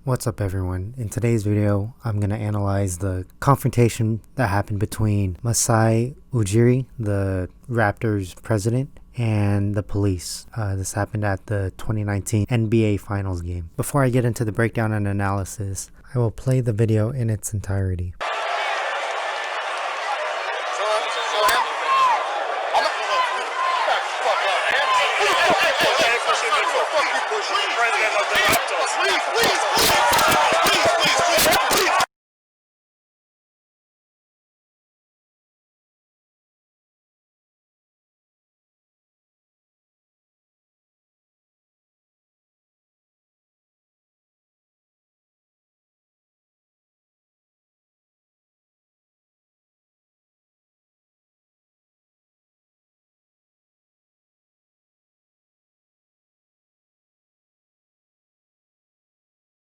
What's up everyone? In today's video, I'm going to analyze the confrontation that happened between Masai Ujiri, the Raptors president, and the police. This happened at the 2019 NBA Finals game. Before I get into the breakdown and analysis, I will play the video in its entirety. President of the Raptors. Please.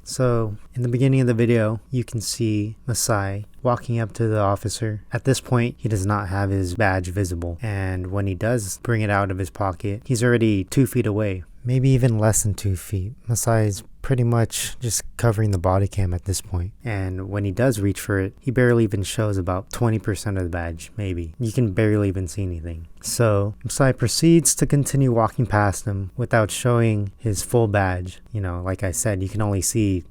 So, in the beginning of the video, you can see Masai walking up to the officer. At this point, he does not have his badge visible, and when he does bring it out of his pocket, he's already 2 feet away. Maybe even less than 2 feet. Masai is pretty much just covering the body cam at this point. And when he does reach for it, he barely even shows about 20% of the badge, maybe. You can barely even see anything. So Masai proceeds to continue walking past him without showing his full badge. You know, like I said, you can only see,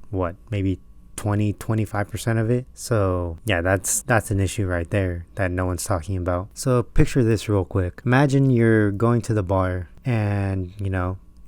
maybe 20-25% of it. So yeah, that's an issue right there that no one's talking about. So picture this real quick. Imagine you're going to the bar and,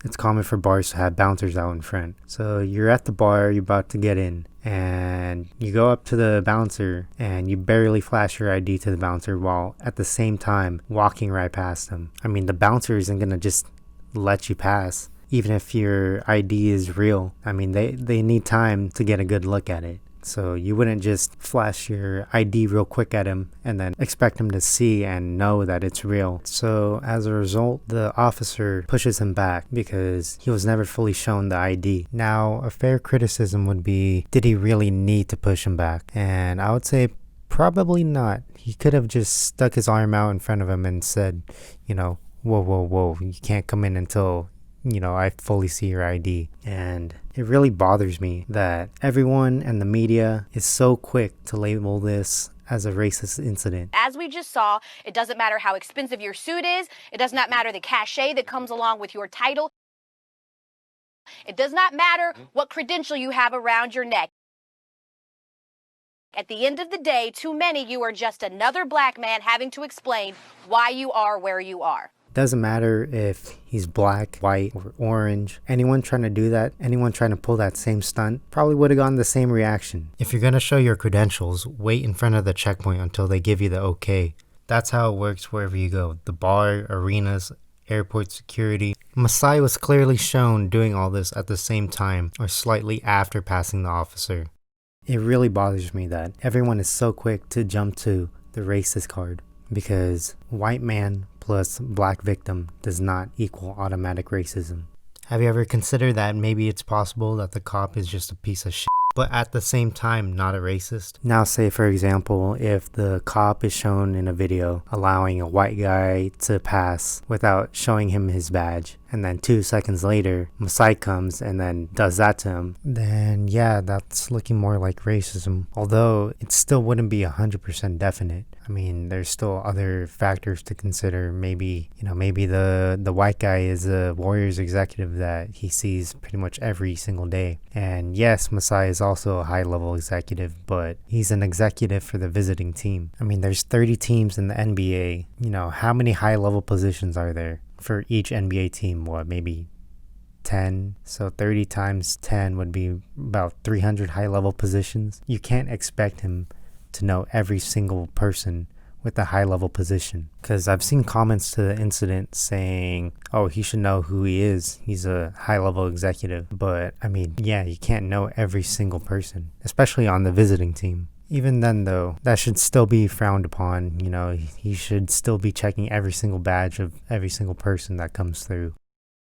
it's common for bars to have bouncers out in front. So you're at the bar, you're about to get in, and you go up to the bouncer and you barely flash your ID to the bouncer while at the same time walking right past him. I mean, the bouncer isn't going to just let you pass, even if your ID is real. I mean, they need time to get a good look at it. So you wouldn't just flash your ID real quick at him and then expect him to see and know that it's real. So as a result, the officer pushes him back because he was never fully shown the ID. Now, a fair criticism would be, did he really need to push him back? And I would say probably not. He could have just stuck his arm out in front of him and said, whoa, you can't come in until I fully see your ID. And it really bothers me that everyone and the media is so quick to label this as a racist incident. As we just saw, it doesn't matter how expensive your suit is. It does not matter the cachet that comes along with your title. It does not matter what credential you have around your neck. At the end of the day, to many, you are just another black man having to explain why you are where you are. Doesn't matter if he's black, white, or orange. Anyone trying to do that, anyone trying to pull that same stunt, probably would have gotten the same reaction. If you're gonna show your credentials, wait in front of the checkpoint until they give you the okay. That's how it works wherever you go. The bar, arenas, airport security. Masai was clearly shown doing all this at the same time or slightly after passing the officer. It really bothers me that everyone is so quick to jump to the racist card, because white man plus black victim does not equal automatic racism. Have you ever considered that maybe it's possible that the cop is just a piece of shit, but at the same time not a racist? Now say for example, if the cop is shown in a video allowing a white guy to pass without showing him his badge, and then 2 seconds later Masai comes and then does that to him, then yeah, that's looking more like racism. Although it still wouldn't be 100% definite. I mean, there's still other factors to consider. Maybe the white guy is a Warriors executive that he sees pretty much every single day. And yes, Masai is also a high-level executive, but he's an executive for the visiting team. I mean, there's 30 teams in the NBA. How many high-level positions are there for each NBA team? Maybe 10? So 30 times 10 would be about 300 high-level positions. You can't expect him to know every single person with a high-level position, because I've seen comments to the incident saying, oh, he should know who he is, he's a high-level executive. But I mean, yeah, you can't know every single person, especially on the visiting team. Even then though, that should still be frowned upon. He should still be checking every single badge of every single person that comes through.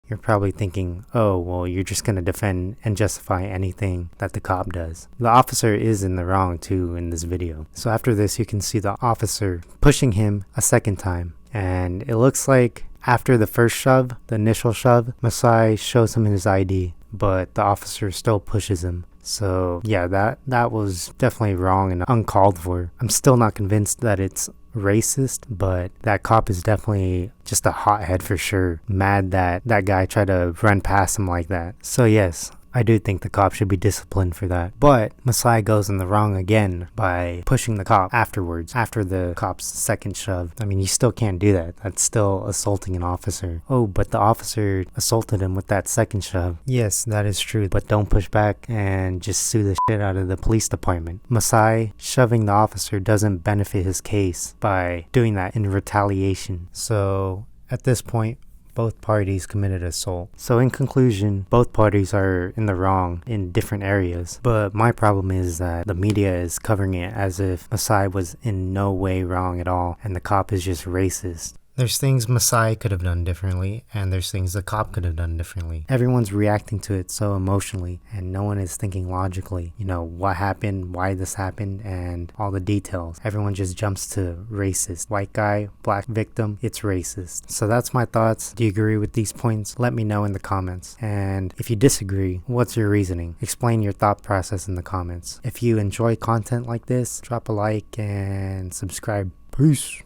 You're probably thinking, oh, well, you're just going to defend and justify anything that the cop does. The officer is in the wrong too in this video. So after this, you can see the officer pushing him a second time. And it looks like after the first shove, the initial shove, Masai shows him his ID, but the officer still pushes him. So yeah, that was definitely wrong and uncalled for. I'm still not convinced that it's racist, but that cop is definitely just a hothead for sure. Mad that that guy tried to run past him like that. So yes, I do think the cop should be disciplined for that. But Masai goes in the wrong again by pushing the cop afterwards, after the cop's second shove. I mean, you still can't do that. That's still assaulting an officer. Oh, but the officer assaulted him with that second shove. Yes, that is true, but don't push back and just sue the shit out of the police department. Masai shoving the officer doesn't benefit his case by doing that in retaliation. So at this point, both parties committed assault. So in conclusion, both parties are in the wrong in different areas. But my problem is that the media is covering it as if Masai was in no way wrong at all and the cop is just racist. There's things Masai could have done differently, and there's things the cop could have done differently. Everyone's reacting to it so emotionally, and no one is thinking logically. You know, what happened, why this happened, and all the details. Everyone just jumps to racist. White guy, black victim, it's racist. So that's my thoughts. Do you agree with these points? Let me know in the comments. And if you disagree, what's your reasoning? Explain your thought process in the comments. If you enjoy content like this, drop a like and subscribe. Peace.